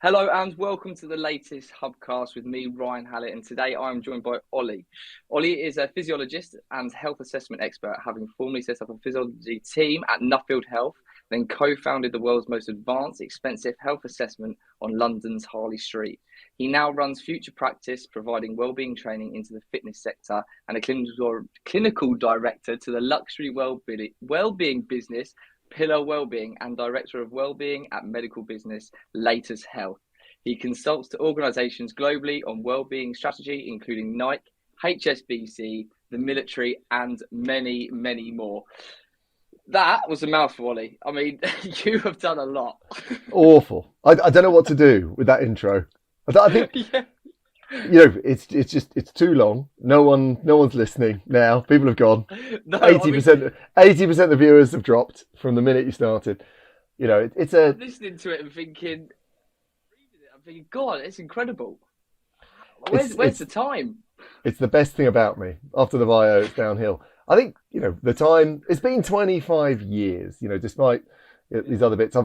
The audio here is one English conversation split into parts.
Hello and welcome to the latest Hubcast with me, Ryan Hallett, and today I'm joined by Oli. Oli is a physiologist and health assessment expert, having formerly set up a physiology team at Nuffield Health, then co-founded the world's most advanced, expensive health assessment on London's Harley Street. He now runs Future Practice, providing wellbeing training into the fitness sector, and a clinical director to the luxury wellbeing business Pillar Wellbeing and Director of Wellbeing at medical business Laters Health. He consults to organisations globally on wellbeing strategy, including Nike, HSBC, the military, and many, many more. That was a mouthful, Ollie. I mean, you have done a lot. Awful. I don't know what to do with that intro. I think Yeah. it's too long. No one's listening now. People have gone. No, I Eighty mean, percent 80% of viewers have dropped from the minute you started. It's a I'm listening to it and thinking, God, it's incredible. it's Where's it's the time? it's the best thing about me. After the bio, it's downhill. I think the time. It's been 25 years. Despite these other bits,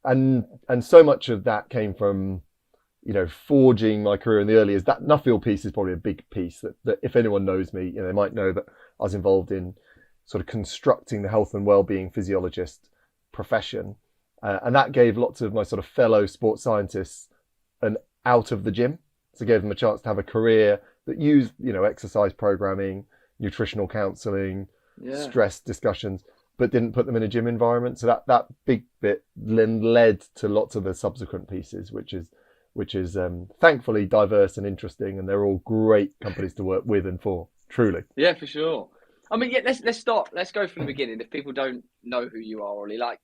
and so much of that came from forging my career in the early years. That Nuffield piece is probably a big piece that if anyone knows me, they might know that I was involved in sort of constructing the health and well-being physiologist profession. And that gave lots of my sort of fellow sports scientists an out of the gym. So it gave them a chance to have a career that used, exercise programming, nutritional counselling, Yeah. stress discussions, but didn't put them in a gym environment. So that big bit then led to lots of the subsequent pieces, which is thankfully diverse and interesting, and they're all great companies to work with and for. Truly. Yeah, for sure. I mean, yeah, let's start. Let's go from the beginning. If people don't know who you are, Ollie, I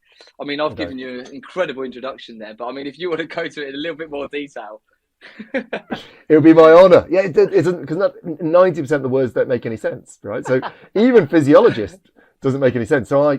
mean, I've Okay. given you an incredible introduction there, but I mean, if you want to go to it in a little bit more detail. It would be my honour. Yeah, it isn't because 90% of the words don't make any sense, right? So even physiologist doesn't make any sense. So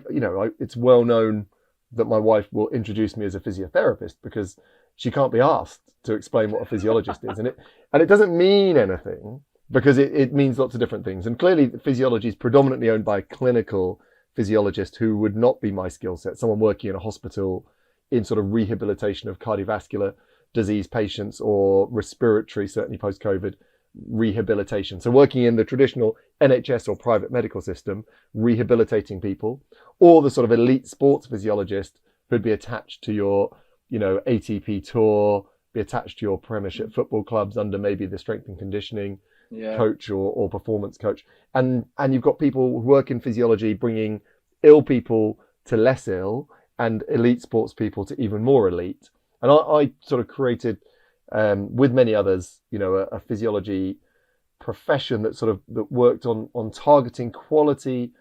it's well known that my wife will introduce me as a physiotherapist because she can't be asked to explain what a physiologist is, and it doesn't mean anything because it means lots of different things. And clearly, physiology is predominantly owned by a clinical physiologist who would not be my skill set. Someone working in a hospital in sort of rehabilitation of cardiovascular disease patients or respiratory, certainly post-COVID rehabilitation. So working in the traditional NHS or private medical system, rehabilitating people, or the sort of elite sports physiologist who'd be attached to your, ATP tour, be attached to your Premiership football clubs under maybe the strength and conditioning Yeah. coach or performance coach. And you've got people who work in physiology bringing ill people to less ill and elite sports people to even more elite. And I sort of created, with many others, a physiology profession that worked on targeting quality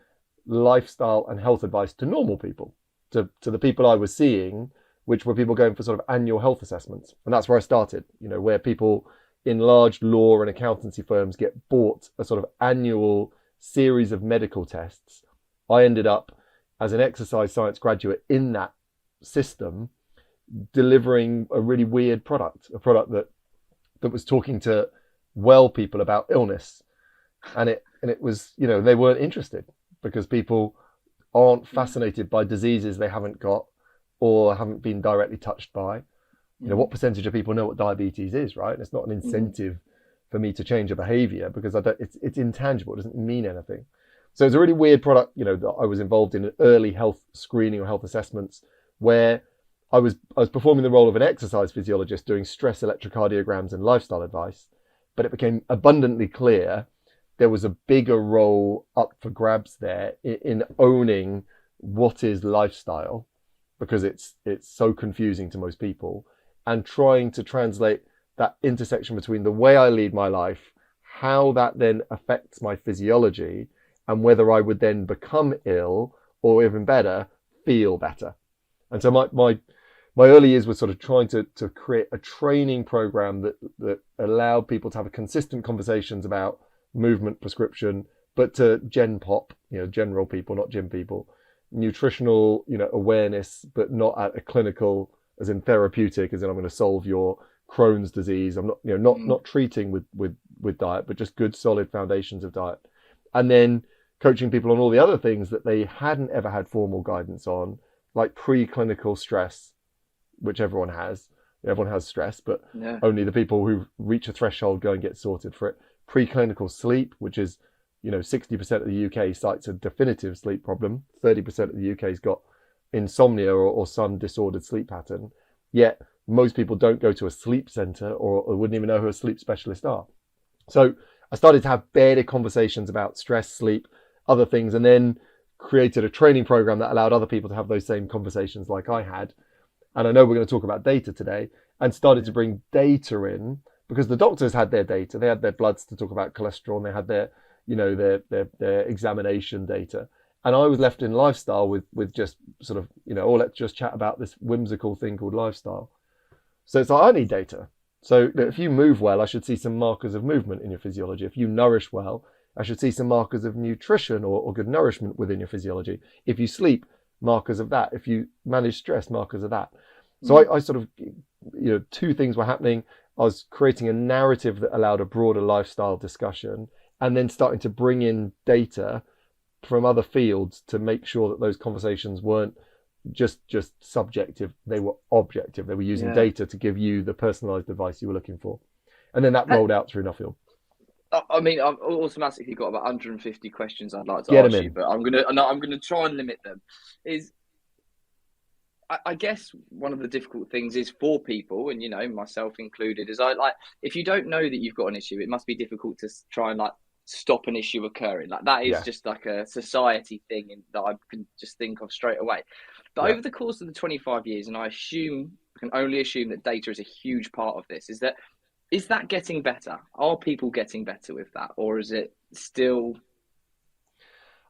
lifestyle and health advice to normal people, to the people I was seeing, which were people going for sort of annual health assessments. And that's where I started, where people in large law and accountancy firms get bought a sort of annual series of medical tests. I ended up as an exercise science graduate in that system, delivering a really weird product, a product that was talking to well people about illness. And it was, they weren't interested because people aren't fascinated by diseases they haven't got or haven't been directly touched by. What percentage of people know what diabetes is, right? And it's not an incentive for me to change a behavior because it's intangible. It doesn't mean anything. So it's a really weird product, that I was involved in early health screening or health assessments where I was performing the role of an exercise physiologist doing stress electrocardiograms and lifestyle advice, but it became abundantly clear there was a bigger role up for grabs there in owning what is lifestyle because it's so confusing to most people, and trying to translate that intersection between the way I lead my life, how that then affects my physiology, and whether I would then become ill or even better, feel better. And so my early years was sort of trying to create a training program that allowed people to have consistent conversations about movement prescription, but to gen pop, general people, not gym people, nutritional, awareness, but not at a clinical, as in therapeutic, as in I'm going to solve your Crohn's disease. I'm not, not treating with diet, but just good solid foundations of diet. And then coaching people on all the other things that they hadn't ever had formal guidance on, like preclinical stress, which everyone has, Everyone has stress, but Yeah. only the people who reach a threshold go and get sorted for it. Preclinical sleep, which is, 60% of the UK cites a definitive sleep problem. 30% of the UK's got insomnia or some disordered sleep pattern. Yet most people don't go to a sleep centre or wouldn't even know who a sleep specialist are. So I started to have better conversations about stress, sleep, other things, and then created a training program that allowed other people to have those same conversations like I had. And I know we're going to talk about data today, and started to bring data in, because the doctors had their data. They had their bloods to talk about cholesterol, and they had their, their examination data. And I was left in lifestyle with just sort of, let's just chat about this whimsical thing called lifestyle. So it's like, I need data. So if you move well, I should see some markers of movement in your physiology. If you nourish well, I should see some markers of nutrition or good nourishment within your physiology. If you sleep, markers of that. If you manage stress, markers of that. So I sort of, two things were happening. I was creating a narrative that allowed a broader lifestyle discussion, and then starting to bring in data from other fields to make sure that those conversations weren't just subjective, they were objective. They were using data to give you the personalized advice you were looking for. And then that rolled out through Nuffield. I mean, I've automatically got about 150 questions I'd like to ask you, but I'm gonna try and limit them. I guess one of the difficult things is for people, and myself included, is if you don't know that you've got an issue, it must be difficult to try and stop an issue occurring. That is just like a society thing that I can just think of straight away. But over the course of the 25 years, and I can only assume that data is a huge part of this, is that getting better? Are people getting better with that, or is it still?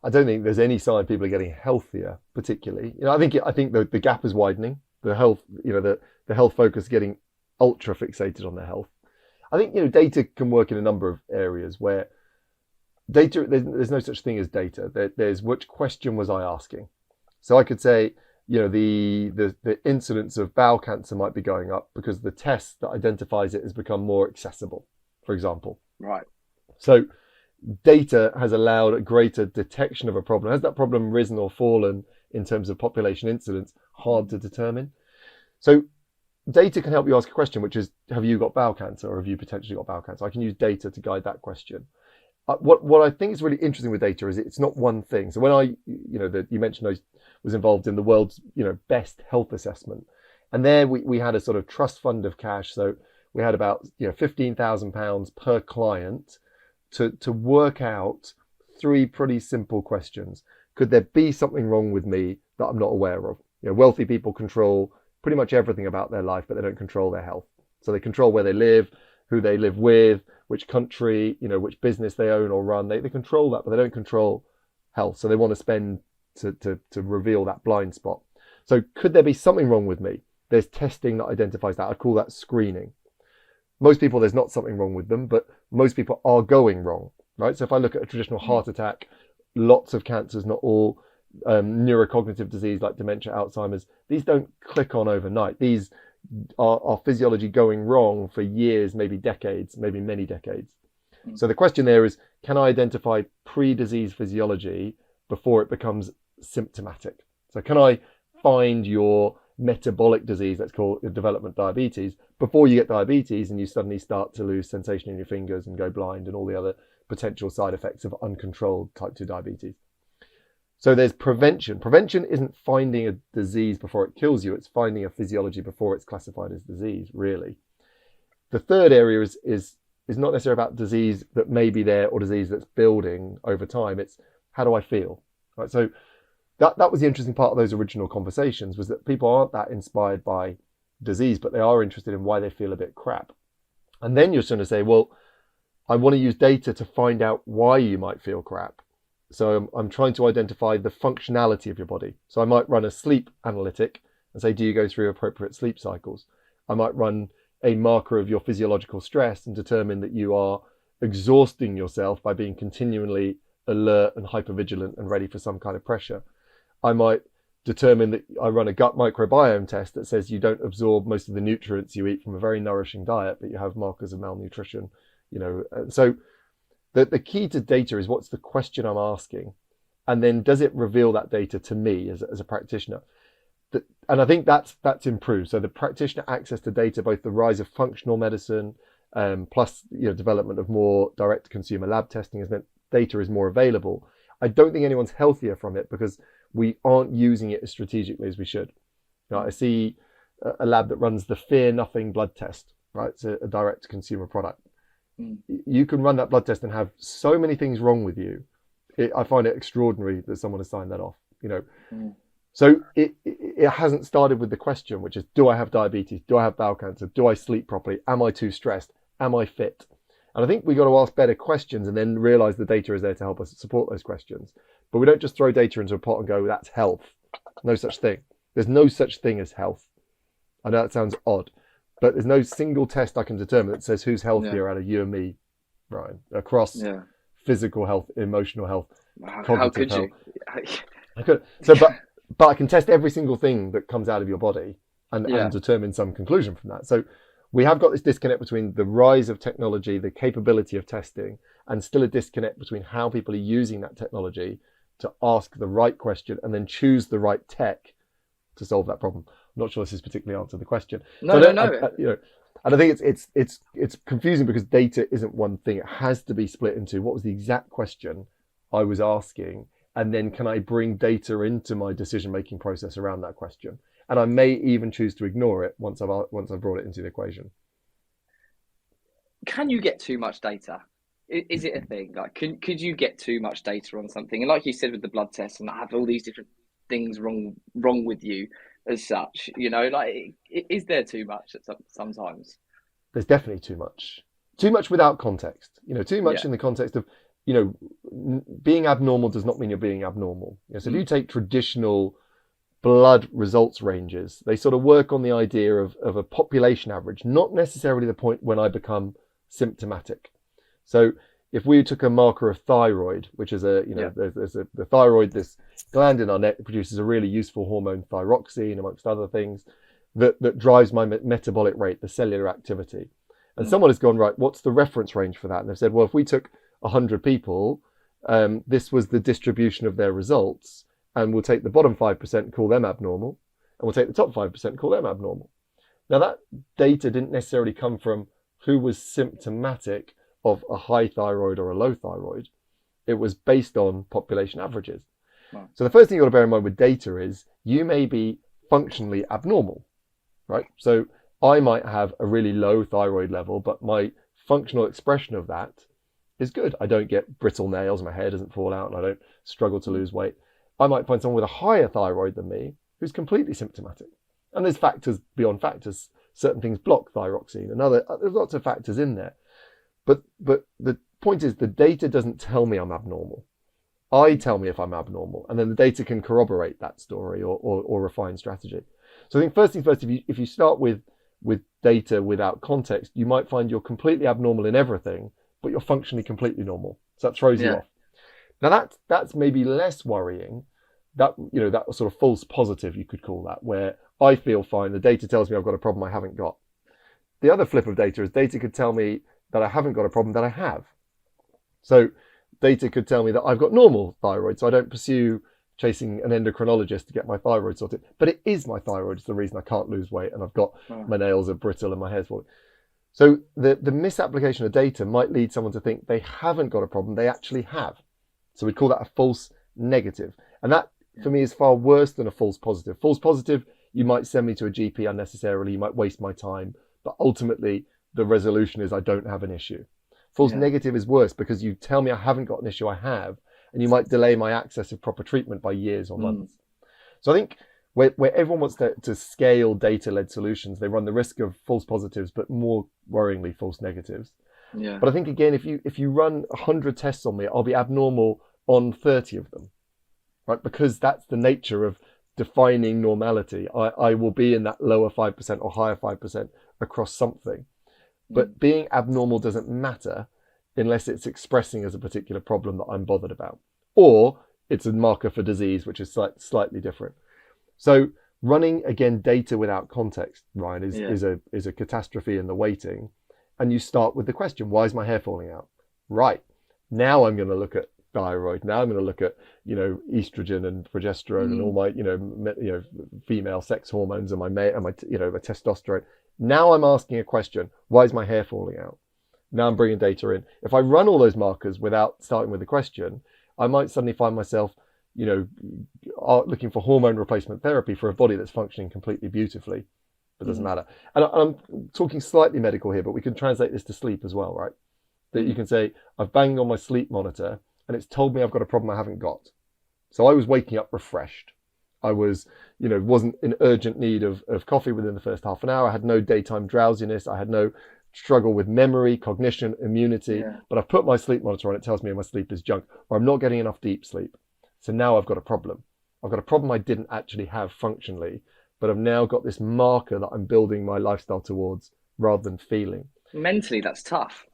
I don't think there's any sign people are getting healthier, particularly. I think the gap is widening. The health, the health focus is getting ultra fixated on their health. I think data can work in a number of areas where data, there's no such thing as data. There's which question was I asking. So I could say, the incidence of bowel cancer might be going up because the test that identifies it has become more accessible, for example. Right. So data has allowed a greater detection of a problem. Has that problem risen or fallen in terms of population incidence? Hard to determine. So data can help you ask a question, which is, have you got bowel cancer, or have you potentially got bowel cancer? I can use data to guide that question. What I think is really interesting with data is it's not one thing. So when you mentioned I was involved in the world's, best health assessment, and there we had a sort of trust fund of cash. So we had about, £15,000 per client to work out 3 pretty simple questions. Could there be something wrong with me that I'm not aware of? Wealthy people control pretty much everything about their life, but they don't control their health. So they control where they live, who they live with, which country, which business they own or run. They control that, but they don't control health. So they want to spend to reveal that blind spot. So could there be something wrong with me? There's testing that identifies that. I call that screening. Most people, there's not something wrong with them, but most people are going wrong, right? So if I look at a traditional heart attack, lots of cancers, not all, neurocognitive disease like dementia, Alzheimer's, these don't click on overnight. These are physiology going wrong for years, maybe decades, maybe many decades. So the question there is, can I identify pre-disease physiology before it becomes symptomatic? So can I find your metabolic disease, let's call it development diabetes, before you get diabetes and you suddenly start to lose sensation in your fingers and go blind and all the other potential side effects of uncontrolled type 2 diabetes. So there's prevention. Prevention isn't finding a disease before it kills you. It's finding a physiology before it's classified as disease, really. The third area is not necessarily about disease that may be there or disease that's building over time. It's how do I feel? Right. So that was the interesting part of those original conversations, was that people aren't that inspired by disease, but they are interested in why they feel a bit crap. And then you're going to say, well, I want to use data to find out why you might feel crap. So I'm trying to identify the functionality of your body. So I might run a sleep analytic and say, do you go through appropriate sleep cycles? I might run a marker of your physiological stress and determine that you are exhausting yourself by being continually alert and hypervigilant and ready for some kind of pressure. I might determine that I run a gut microbiome test that says you don't absorb most of the nutrients you eat from a very nourishing diet, but you have markers of malnutrition, So the key to data is, what's the question I'm asking? And then does it reveal that data to me as a practitioner? and I think that's improved. So the practitioner access to data, both the rise of functional medicine, plus development of more direct consumer lab testing, has meant data is more available. I don't think anyone's healthier from it because we aren't using it as strategically as we should. I see a lab that runs the Fear Nothing blood test, right? It's a direct consumer product. You can run that blood test and have so many things wrong with you. I find it extraordinary that someone has signed that off. So it hasn't started with the question, which is, do I have diabetes? Do I have bowel cancer? Do I sleep properly? Am I too stressed? Am I fit? And I think we got to ask better questions and then realize the data is there to help us support those questions. But we don't just throw data into a pot and go, that's health. No such thing. There's no such thing as health. I know that sounds odd, but there's no single test I can determine that says who's healthier out of you and me, Ryan, across physical health, emotional health, cognitive health. I could. So, but I can test every single thing that comes out of your body and determine some conclusion from that. So we have got this disconnect between the rise of technology, the capability of testing, and still a disconnect between how people are using that technology to ask the right question and then choose the right tech to solve that problem. I'm not sure this is particularly answered the question. No. And I think it's confusing because data isn't one thing. It has to be split into what was the exact question I was asking, and then can I bring data into my decision-making process around that question? And I may even choose to ignore it once I've brought it into the equation. Can you get too much data? Is it a thing? Like, could you get too much data on something? And like you said with the blood test, and have all these different things wrong with you as such, is there too much sometimes? There's definitely too much without context, too much in the context of, being abnormal does not mean you're being abnormal. So if you take traditional blood results ranges, they sort of work on the idea of a population average, not necessarily the point when I become symptomatic. So if we took a marker of thyroid, which is there's the thyroid, this gland in our neck that produces a really useful hormone, thyroxine, amongst other things, that drives my metabolic rate, the cellular activity. And someone has gone, right, what's the reference range for that? And they've said, well, if we took 100 people, this was the distribution of their results, and we'll take the bottom 5% and call them abnormal, and we'll take the top 5% and call them abnormal. Now, that data didn't necessarily come from who was symptomatic of a high thyroid or a low thyroid. It was based on population averages. Wow. So the first thing you've got to bear in mind with data is you may be functionally abnormal, right? So I might have a really low thyroid level, but my functional expression of that is good. I don't get brittle nails, my hair doesn't fall out, and I don't struggle to lose weight. I might find someone with a higher thyroid than me who's completely symptomatic. And there's factors beyond factors. Certain things block thyroxine, and there's lots of factors in there. But the point is, the data doesn't tell me I'm abnormal. I tell me if I'm abnormal, and then the data can corroborate that story or refine strategy. So I think first things first, if you start with data without context, you might find you're completely abnormal in everything, but you're functionally completely normal. So that throws you off. Now that's maybe less worrying. That sort of false positive, you could call that, where I feel fine. The data tells me I've got a problem I haven't got. The other flip of data is data could tell me that I haven't got a problem that I have. So data could tell me that I've got normal thyroid, so I don't pursue chasing an endocrinologist to get my thyroid sorted. But it is my thyroid. It's the reason I can't lose weight, and I've got my nails are brittle and my hair's falling. So the misapplication of data might lead someone to think they haven't got a problem, they actually have. So we'd call that a false negative. And that, for me, is far worse than a false positive. False positive, you might send me to a GP unnecessarily, you might waste my time, but ultimately the resolution is I don't have an issue. False negative is worse because you tell me I haven't got an issue, I have, and you might delay my access of proper treatment by years or months. So I think where everyone wants to scale data-led solutions, they run the risk of false positives, but more worryingly, false negatives. Yeah. But I think, again, if you run 100 tests on me, I'll be abnormal on 30 of them, right? Because that's the nature of defining normality. I will be in that lower 5% or higher 5% across something. But being abnormal doesn't matter unless it's expressing as a particular problem that I'm bothered about. Or it's a marker for disease, which is slightly different. So running, again, data without context, Ryan, is a catastrophe in the waiting. And you start with the question, why is my hair falling out? Right. Now I'm going to look at thyroid. Now I'm going to look at, estrogen and progesterone and all my, female sex hormones and my my testosterone. Now I'm asking a question: why is my hair falling out? Now I'm bringing data in. If I run all those markers without starting with the question, I might suddenly find myself, looking for hormone replacement therapy for a body that's functioning completely beautifully. But it doesn't matter. And I'm talking slightly medical here, but we can translate this to sleep as well, right? That you can say, I've banged on my sleep monitor and it's told me I've got a problem I haven't got. So I was waking up refreshed. I was, wasn't in urgent need of coffee within the first half an hour. I had no daytime drowsiness. I had no struggle with memory, cognition, immunity. But I've put my sleep monitor on. It tells me my sleep is junk, or I'm not getting enough deep sleep. So now I've got a problem. I've got a problem I didn't actually have functionally, but I've now got this marker that I'm building my lifestyle towards rather than feeling. Mentally, that's tough.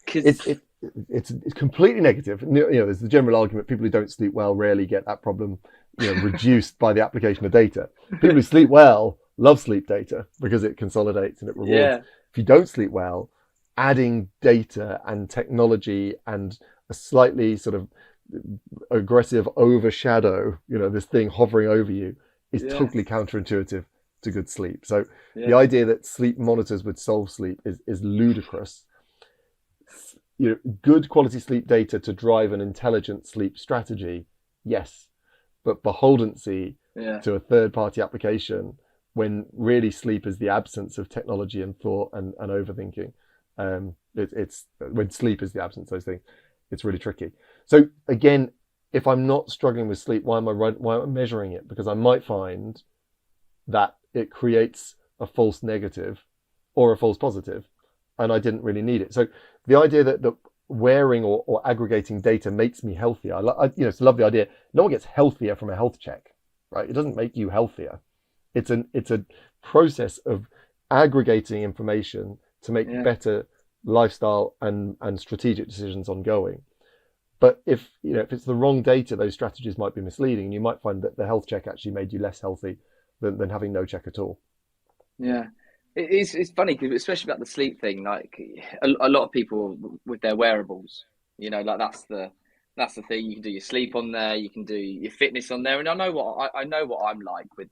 It's completely negative. There's the general argument: people who don't sleep well rarely get that problem, reduced by the application of data. People who sleep well love sleep data because it consolidates and it rewards. Yeah. If you don't sleep well, adding data and technology and a slightly sort of aggressive overshadow, this thing hovering over you, is totally counterintuitive to good sleep. So the idea that sleep monitors would solve sleep is ludicrous. Good quality sleep data to drive an intelligent sleep strategy, yes, but beholdency to a third-party application when really sleep is the absence of technology and thought and overthinking. It's when sleep is the absence of those things, it's really tricky. So again, if I'm not struggling with sleep, why am I measuring it? Because I might find that it creates a false negative or a false positive, and I didn't really need it. So the idea that wearing or aggregating data makes me healthier, it's a lovely idea. No one gets healthier from a health check, right? It doesn't make you healthier. It's a process of aggregating information to make better lifestyle and strategic decisions ongoing. But if it's the wrong data, those strategies might be misleading, and you might find that the health check actually made you less healthy than having no check at all. Yeah. It's funny, because especially about the sleep thing, like a lot of people with their wearables, like that's the thing. You can do your sleep on there, you can do your fitness on there, and I know what I'm like with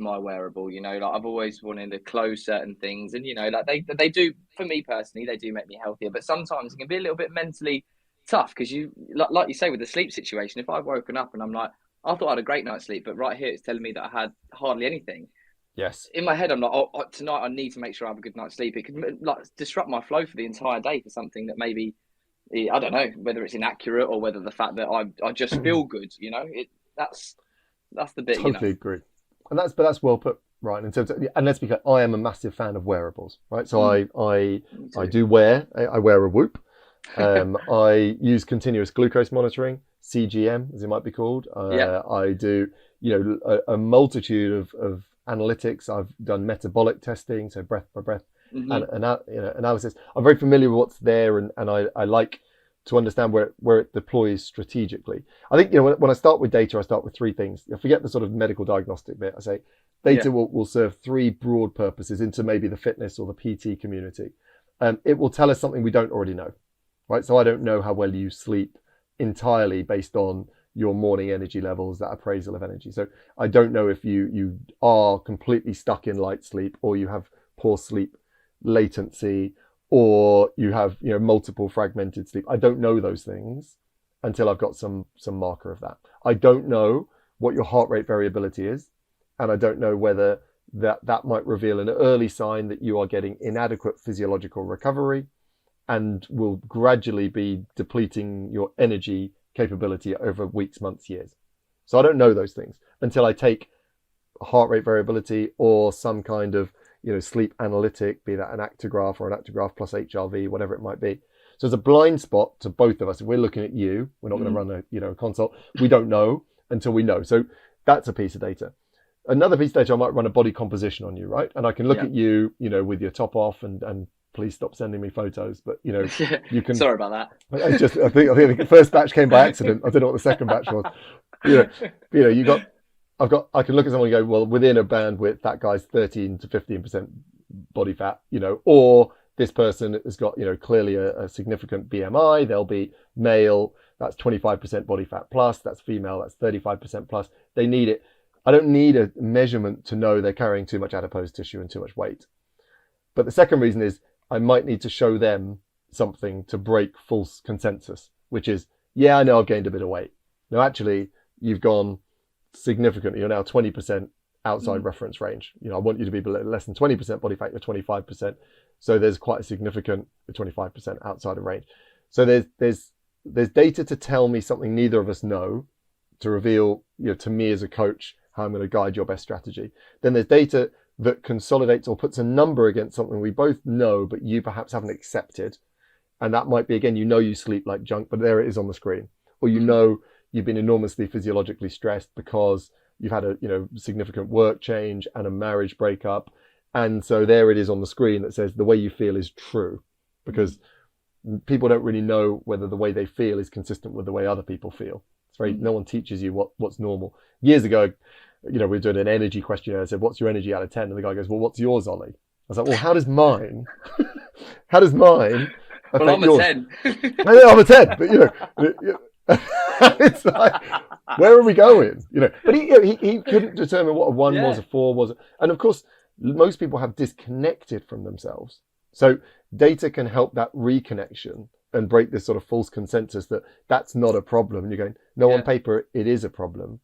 my wearable. Like I've always wanted to close certain things, and like they do, for me personally, they do make me healthier. But sometimes it can be a little bit mentally tough, because you like you say with the sleep situation. If I've woken up and I'm like, I thought I had a great night's sleep, but right here it's telling me that I had hardly anything. Yes. In my head, I'm like, tonight I need to make sure I have a good night's sleep. It could disrupt my flow for the entire day for something that maybe, I don't know, whether it's inaccurate or whether the fact that I just feel good, that's the bit. Totally agree, and that's well put, right? In terms of, and let's be clear, I am a massive fan of wearables, right? So I do wear a Whoop. I use continuous glucose monitoring, CGM as it might be called. I do a multitude of analytics. I've done metabolic testing, so breath by breath analysis. I'm very familiar with what's there, and I like to understand where it deploys strategically. I think when I start with data, I start with three things. Forget the sort of medical diagnostic bit. I say data will serve three broad purposes into maybe the fitness or the PT community. It will tell us something we don't already know, right? So I don't know how well you sleep entirely based on your morning energy levels, that appraisal of energy. So I don't know if you are completely stuck in light sleep, or you have poor sleep latency, or you have multiple fragmented sleep. I don't know those things until I've got some marker of that. I don't know what your heart rate variability is, and I don't know whether that might reveal an early sign that you are getting inadequate physiological recovery and will gradually be depleting your energy capability over weeks, months, years. So I don't know those things until I take heart rate variability or some kind of sleep analytic, be that an actigraph or an actigraph plus HRV, whatever it might be. So there's a blind spot to both of us. If we're looking at you, we're not going to run a consult. We don't know until we know. So that's a piece of data. Another piece of data, I might run a body composition on you, right? And I can look at you, with your top off, and please stop sending me photos, but you can. Sorry about that. I think the first batch came by accident. I don't know what the second batch was. I can look at someone and go, well, within a bandwidth, that guy's 13 to 15% body fat, or this person has got, clearly a significant BMI. They'll be male. that's 25% body fat plus, that's female, that's 35% plus. They need it. I don't need a measurement to know they're carrying too much adipose tissue and too much weight. But the second reason is I might need to show them something to break false consensus, which is, yeah, I know I've gained a bit of weight. No, actually, you've gone significantly. You're now 20% outside reference range. I want you to be less than 20% body fat, you're 25%. So there's quite a significant 25% outside of range. So there's data to tell me something neither of us know, to reveal, to me as a coach, how I'm going to guide your best strategy. Then there's data that consolidates or puts a number against something we both know, but you perhaps haven't accepted. And that might be, again, you sleep like junk, but there it is on the screen. Or you've been enormously physiologically stressed because you've had a significant work change and a marriage breakup. And so there it is on the screen that says the way you feel is true, because people don't really know whether the way they feel is consistent with the way other people feel. It's no one teaches you what's normal. Years ago, we were doing an energy questionnaire. I said, what's your energy out of 10? And the guy goes, well, what's yours, Ollie? I was like, well, how does mine affect well, I'm yours? a 10. I'm a 10, but it's like, where are we going? But he couldn't determine what a 1 was, a 4 was. And of course, most people have disconnected from themselves. So data can help that reconnection and break this sort of false consensus that that's not a problem. And you're going, no, on paper, it is a problem.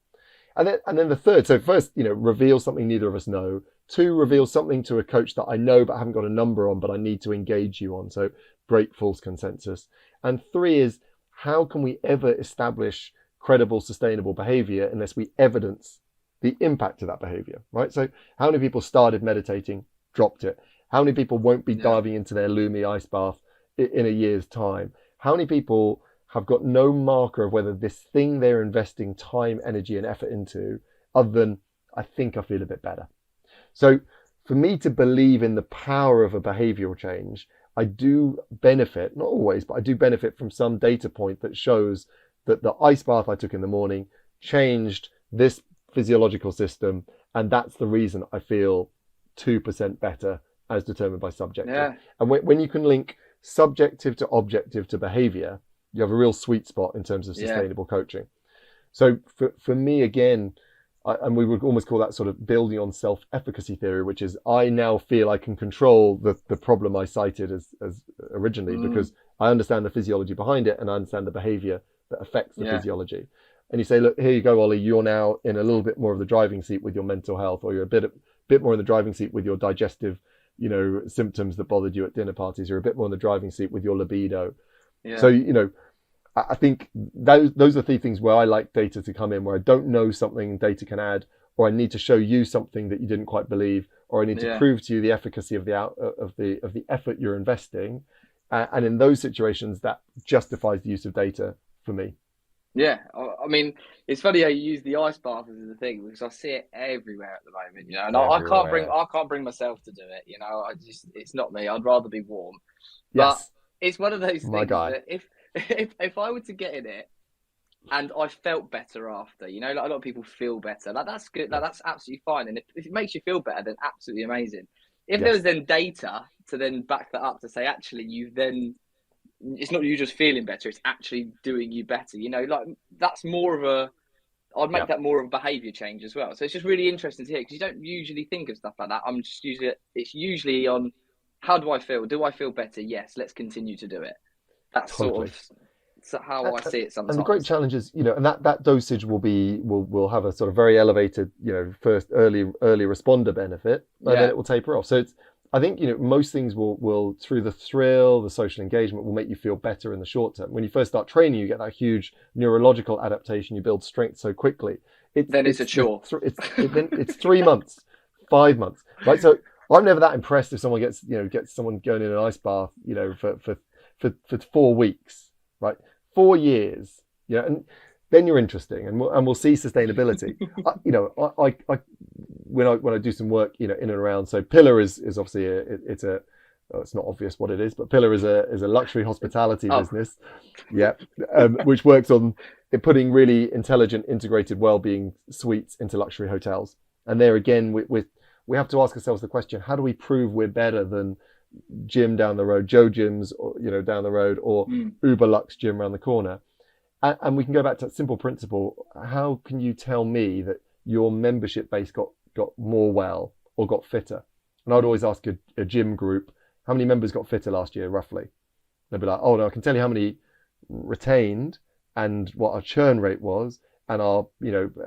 And then the third, so first, reveal something neither of us know. 2, reveal something to a coach that I know but haven't got a number on, but I need to engage you on. So break false consensus. And 3 is, how can we ever establish credible, sustainable behavior unless we evidence the impact of that behavior, right? So how many people started meditating, dropped it? How many people won't be diving into their Lumi ice bath in a year's time? How many people have got no marker of whether this thing they're investing time, energy, and effort into, other than, I think I feel a bit better? So for me to believe in the power of a behavioral change, I do benefit, not always, but I do benefit from some data point that shows that the ice bath I took in the morning changed this physiological system, and that's the reason I feel 2% better as determined by subjective. Yeah. And when you can link subjective to objective to behavior, you have a real sweet spot in terms of sustainable coaching. So for me, again, and we would almost call that sort of building on self-efficacy theory, which is I now feel I can control the problem I cited as originally, because I understand the physiology behind it and I understand the behavior that affects the physiology. And you say, look, here you go, Ollie, you're now in a little bit more of the driving seat with your mental health, or you're a bit more in the driving seat with your digestive, symptoms that bothered you at dinner parties. You're a bit more in the driving seat with your libido. Yeah. So, I think those are 3 things where I like data to come in, where I don't know something data can add, or I need to show you something that you didn't quite believe, or I need to prove to you the efficacy of the effort you're investing. And in those situations, that justifies the use of data for me. Yeah, I mean, it's funny how you use the ice bath as a thing, because I see it everywhere at the moment, and I can't bring myself to do it, it's not me. I'd rather be warm. But it's one of those things that if I were to get in it and I felt better after, like a lot of people feel better, that's good, that's absolutely fine. And if it makes you feel better, then absolutely amazing. If there was then data to then back that up, to say actually it's not you just feeling better, it's actually doing you better, that's more of I'd make that more of a behaviour change as well. So it's just really interesting to hear, because you don't usually think of stuff like that. It's usually on, how do I feel? Do I feel better? Yes, let's continue to do it. That's sort of how I see it sometimes. And the great challenge is, and that dosage will have a sort of very elevated, first early responder benefit, and then it will taper off. So I think, most things will through the thrill, the social engagement, will make you feel better in the short term. When you first start training, you get that huge neurological adaptation. You build strength so quickly. Then it's a chore. It's 3 months, 5 months, right? So I'm never that impressed if someone gets someone going in an ice bath, for 4 weeks, right? 4 years, and then you're interesting, and we'll see sustainability. I when I do some work, in and around. So Pillar is obviously it's not obvious what it is, but Pillar is a luxury hospitality business, which works on putting really intelligent, integrated wellbeing suites into luxury hotels. And there again, we have to ask ourselves the question: how do we prove we're better than Gym down the road, Joe Gyms, down the road, or Uber Lux Gym around the corner? And we can go back to that simple principle. How can you tell me that your membership base got more well or got fitter? And I'd always ask a gym group, how many members got fitter last year, roughly? They'd be like, oh no, I can tell you how many retained and what our churn rate was and our,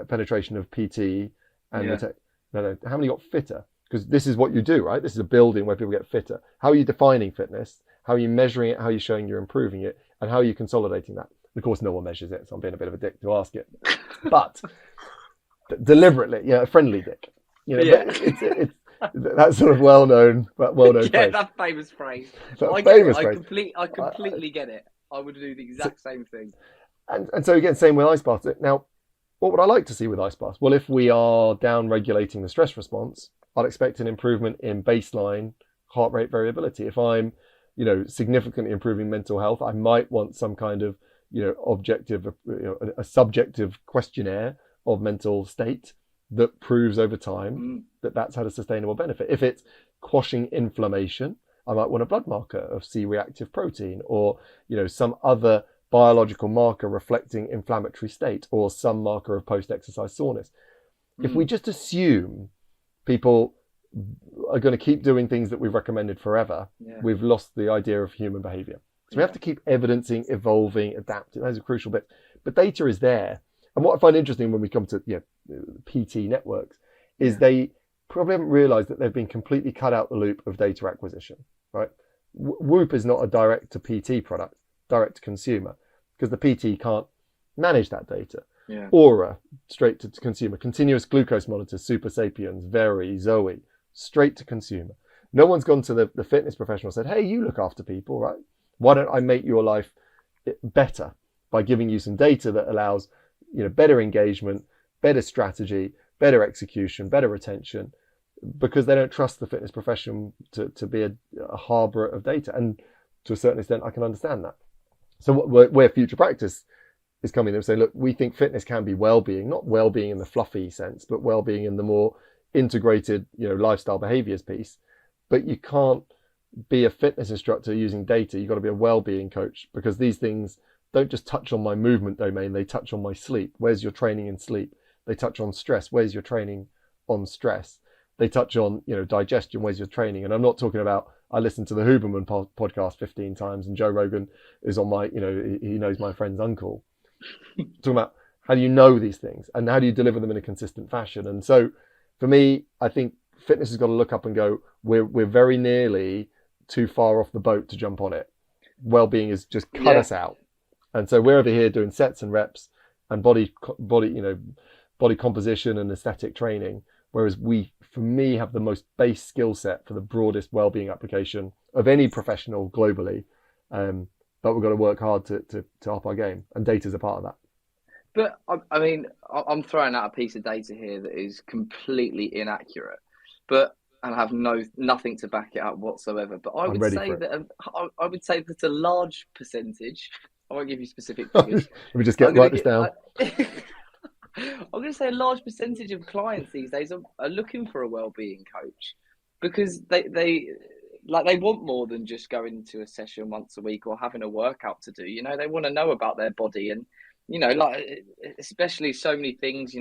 penetration of PT and no, how many got fitter? Because this is what you do, right? This is a building where people get fitter. How are you defining fitness? How are you measuring it? How are you showing you're improving it? And how are you consolidating that? And of course, no one measures it, so I'm being a bit of a dick to ask it. But deliberately, a friendly dick. It's that sort of well-known phrase. That famous phrase. I completely get it. I would do the exact same thing. And so again, same with ice baths. Now, what would I like to see with ice baths? Well, if we are down regulating the stress response, I'd expect an improvement in baseline heart rate variability. If I'm, significantly improving mental health, I might want some kind of, objective, a subjective questionnaire of mental state that proves over time that that's had a sustainable benefit. If it's quashing inflammation, I might want a blood marker of C-reactive protein or, some other biological marker reflecting inflammatory state or some marker of post-exercise soreness. If we just assume people are going to keep doing things that we've recommended forever, we've lost the idea of human behaviour. So we have to keep evidencing, evolving, adapting. Those are crucial bits. But data is there. And what I find interesting when we come to PT networks is they probably haven't realised that they've been completely cut out the loop of data acquisition, right? Whoop is not a direct to PT product, direct to consumer, because the PT can't manage that data. Aura, straight to consumer. Continuous glucose monitors, Super Sapiens, Veri, Zoe, straight to consumer. No one's gone to the fitness professional and said, hey, you look after people, right? Why don't I make your life better by giving you some data that allows better engagement, better strategy, better execution, better retention, because they don't trust the fitness profession to be a harbour of data. And to a certain extent, I can understand that. So where future practice is coming in and saying, look, we think fitness can be well-being, not well-being in the fluffy sense, but well-being in the more integrated, lifestyle behaviours piece. But you can't be a fitness instructor using data. You've got to be a well-being coach, because these things don't just touch on my movement domain, they touch on my sleep. Where's your training in sleep? They touch on stress. Where's your training on stress? They touch on, digestion. Where's your training? And I'm not talking about, I listened to the Huberman podcast 15 times and Joe Rogan is on my, he knows my friend's uncle. Talking about how do you know these things and how do you deliver them in a consistent fashion? And so for me, I think fitness has got to look up and go, we're very nearly too far off the boat to jump on it. Well-being has just cut us out. And so we're over here doing sets and reps and body composition and aesthetic training, whereas we, for me, have the most base skill set for the broadest well-being application of any professional globally. But we've got to work hard to up our game, and data is a part of that. But I mean, I'm throwing out a piece of data here that is completely inaccurate, and have nothing to back it up whatsoever. But I would say that a large percentage. I won't give you specific figures. Let me just write this down. I'm going to say a large percentage of clients these days are looking for a well-being coach, because they want more than just going to a session once a week or having a workout to do. They want to know about their body and, especially so many things,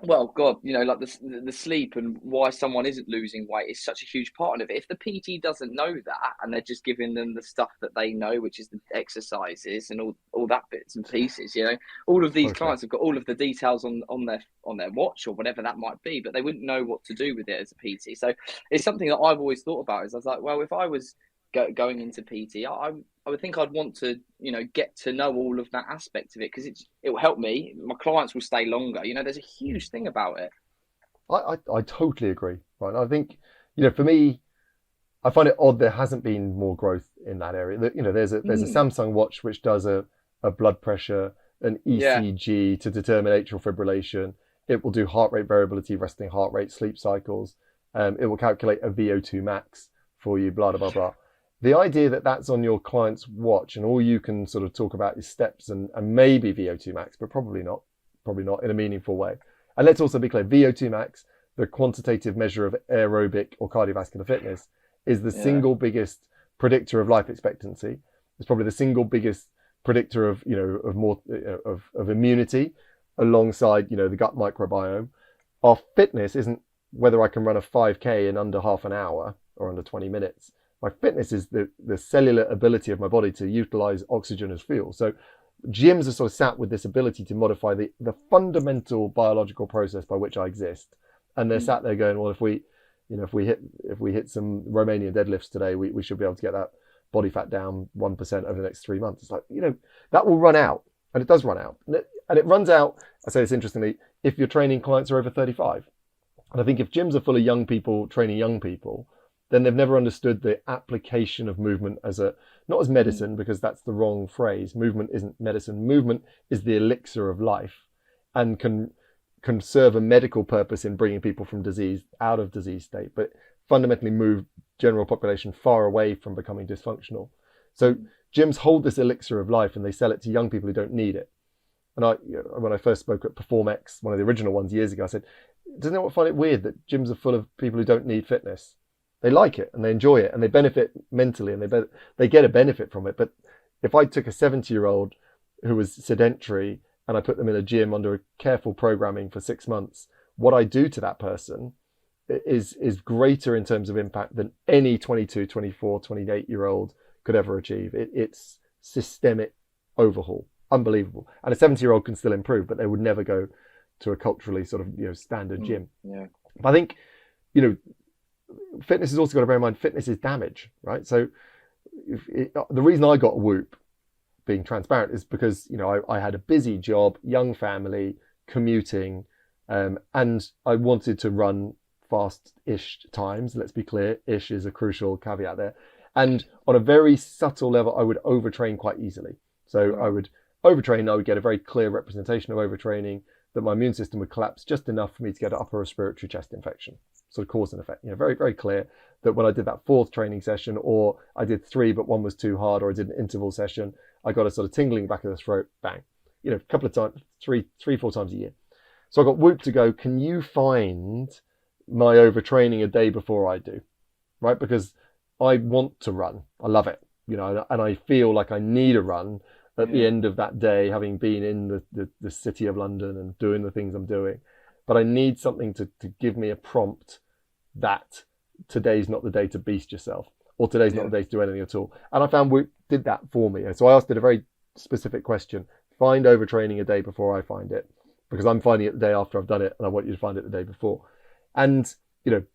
well, God, the sleep and why someone isn't losing weight is such a huge part of it. If the PT doesn't know that and they're just giving them the stuff that they know, which is the exercises and all that bits and pieces, all of these clients have got all of the details on their watch or whatever that might be, but they wouldn't know what to do with it as a PT. So it's something that I've always thought about. Is I was like, well, if I was going into PT, I would think I'd want to, get to know all of that aspect of it, because it will help me. My clients will stay longer. There's a huge thing about it. I totally agree. Right. I think, for me, I find it odd there hasn't been more growth in that area. There's a Samsung watch which does a blood pressure, an ECG to determine atrial fibrillation. It will do heart rate variability, resting heart rate, sleep cycles. It will calculate a VO2 max for you, blah, blah, blah. The idea that that's on your client's watch and all you can sort of talk about is steps and maybe VO2 max, but probably not in a meaningful way. And let's also be clear, VO2 max, the quantitative measure of aerobic or cardiovascular fitness, is the single biggest predictor of life expectancy. It's probably the single biggest predictor of of immunity, alongside the gut microbiome. Our fitness isn't whether I can run a 5K in under half an hour or under 20 minutes. My fitness is the cellular ability of my body to utilize oxygen as fuel. So gyms are sort of sat with this ability to modify the fundamental biological process by which I exist, and they're sat there going, well, if we hit some Romanian deadlifts today, we should be able to get that body fat down 1% over the next 3 months. It's like, that will run out, and it does run out, and it runs out. I say this interestingly, if your training clients are over 35, and I think if gyms are full of young people training young people, then they've never understood the application of movement not as medicine, because that's the wrong phrase. Movement isn't medicine. Movement is the elixir of life, and can serve a medical purpose in bringing people from disease out of disease state, but fundamentally move general population far away from becoming dysfunctional. So gyms hold this elixir of life, and they sell it to young people who don't need it. And when I first spoke at PerformX, one of the original ones years ago, I said, doesn't anyone find it weird that gyms are full of people who don't need fitness? They like it and they enjoy it and they benefit mentally, and they get a benefit from it. But if I took a 70-year-old who was sedentary and I put them in a gym under a careful programming for 6 months, what I do to that person is greater in terms of impact than any 22, 24, 28-year-old could ever achieve. It's systemic overhaul. Unbelievable. And a 70-year-old can still improve, but they would never go to a culturally sort of standard gym. Yeah. But I think fitness has also got to bear in mind, fitness is damage, right? So the reason I got Whoop, being transparent, is because I had a busy job, young family, commuting, and I wanted to run fast-ish times. Let's be clear, ish is a crucial caveat there. And on a very subtle level, I would overtrain quite easily. So I would overtrain, I would get a very clear representation of overtraining, that my immune system would collapse just enough for me to get an upper respiratory chest infection. Sort of cause and effect. Very, very clear that when I did that 4th training session, or I did 3 but one was too hard, or I did an interval session, I got a sort of tingling back of the throat, bang. A couple of times, 3-4 times a year. So I got Whoop to go, can you find my overtraining a day before I do? Right? Because I want to run. I love it. And I feel like I need a run at the end of that day, having been in the city of London and doing the things I'm doing. But I need something to give me a prompt that today's not the day to beast yourself, or today's not the day to do anything at all. And I found Whoop did that for me. So I asked it a very specific question: find overtraining a day before I find it, because I'm finding it the day after I've done it, and I want you to find it the day before. And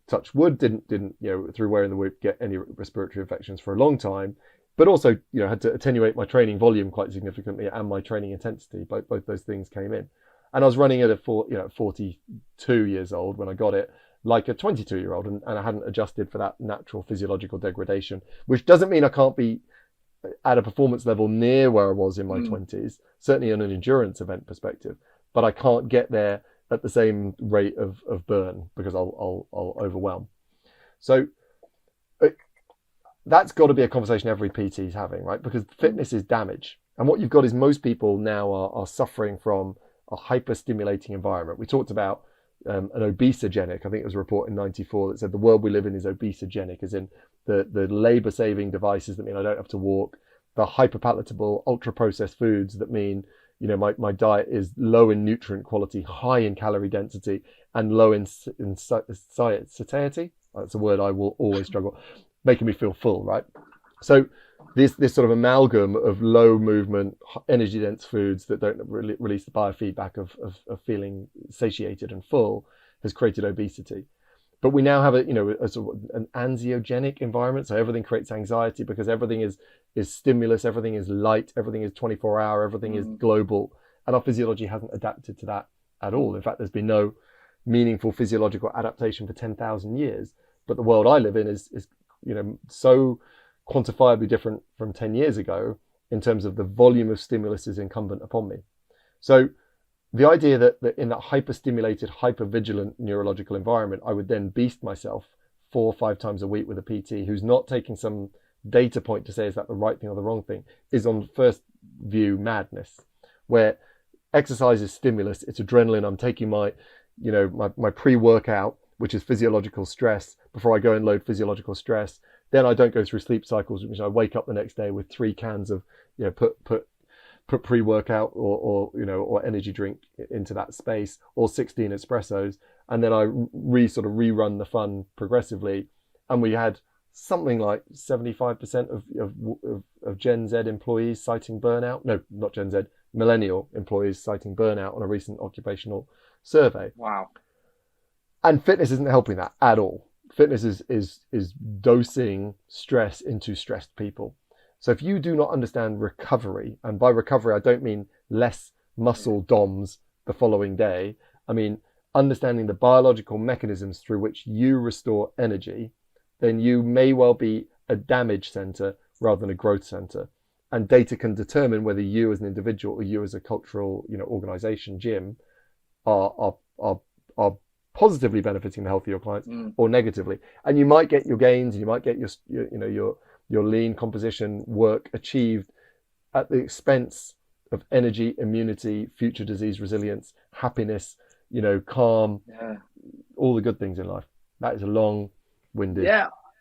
touch wood, didn't through wearing the Whoop get any respiratory infections for a long time, but also had to attenuate my training volume quite significantly and my training intensity. Both those things came in, and I was running at 42 years old when I got it, like a 22-year-old, and I hadn't adjusted for that natural physiological degradation, which doesn't mean I can't be at a performance level near where I was in my 20s, certainly on an endurance event perspective, but I can't get there at the same rate of burn, because I'll overwhelm. So that's got to be a conversation every PT is having, right? Because fitness is damage. And what you've got is most people now are suffering from a hyper-stimulating environment. We talked about an obesogenic. I think it was a report in '94 that said the world we live in is obesogenic, as in the labor-saving devices that mean I don't have to walk, the hyper-palatable, ultra-processed foods that mean my diet is low in nutrient quality, high in calorie density, and low in satiety. That's a word I will always struggle, making me feel full, right? So this sort of amalgam of low movement, energy dense foods that don't really release the biofeedback of feeling satiated and full has created obesity. But we now have a sort of an anxiogenic environment. So everything creates anxiety because everything is stimulus, everything is light, everything is 24-hour, everything is global. And our physiology hasn't adapted to that at all. In fact, there's been no meaningful physiological adaptation for 10,000 years. But the world I live in is so quantifiably different from 10 years ago in terms of the volume of stimulus is incumbent upon me. So the idea that in that hyper-stimulated, hyper-vigilant neurological environment, I would then beast myself 4 or 5 times a week with a PT who's not taking some data point to say, is that the right thing or the wrong thing, is on first view madness. Where exercise is stimulus, it's adrenaline, I'm taking my pre-workout, which is physiological stress, before I go and load physiological stress. Then I don't go through sleep cycles, which I wake up the next day with 3 cans of, put put pre-workout or energy drink into that space, or 16 espressos, and then I sort of rerun the fun progressively, and we had something like 75% of Gen Z employees citing burnout. No, not Gen Z, millennial employees citing burnout on a recent occupational survey. Wow. And fitness isn't helping that at all. Fitness is dosing stress into stressed people. So if you do not understand recovery, and by recovery I don't mean less muscle DOMs the following day, I mean understanding the biological mechanisms through which you restore energy, then you may well be a damage center rather than a growth center. And data can determine whether you as an individual or you as a cultural, organization, gym, are positively benefiting the health of your clients or negatively. And you might get your gains, and you might get your lean composition work achieved at the expense of energy, immunity, future disease resilience, happiness, calm, all the good things in life. That is a long-winded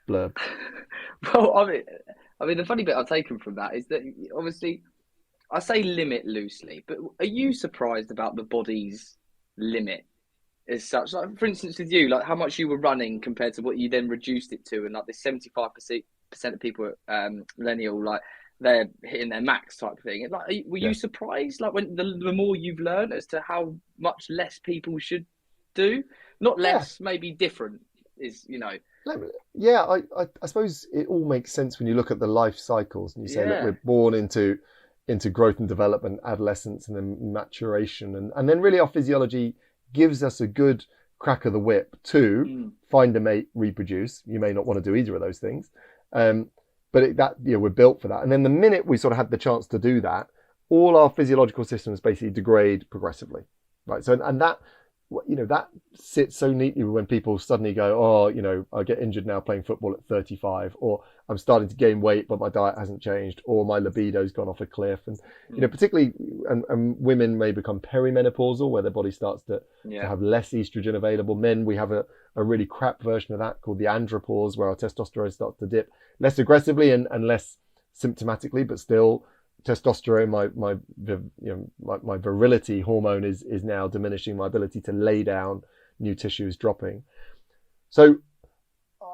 blurb. Well, I mean, the funny bit I've taken from that is that obviously I say limit loosely, but are you surprised about the body's limit as such? Like, for instance, with you, like how much you were running compared to what you then reduced it to, and like this 75% of people millennial, like they're hitting their max type of thing. Like, were you surprised, like when the more you've learned as to how much less people should do? Not less, maybe different is, I suppose it all makes sense when you look at the life cycles and you say, look, we're born into growth and development, adolescence, and then maturation, and then really our physiology gives us a good crack of the whip to find a mate, reproduce. You may not want to do either of those things, but we're built for that. And then the minute we sort of had the chance to do that, all our physiological systems basically degrade progressively, right? So and that sits so neatly when people suddenly go, I get injured now playing football at 35, or I'm starting to gain weight but my diet hasn't changed, or my libido's gone off a cliff. And particularly and women may become perimenopausal, where their body starts to have less estrogen available. Men, we have a really crap version of that called the andropause, where our testosterone starts to dip less aggressively and less symptomatically, but still testosterone, my virility hormone is now diminishing, my ability to lay down new tissue is dropping. So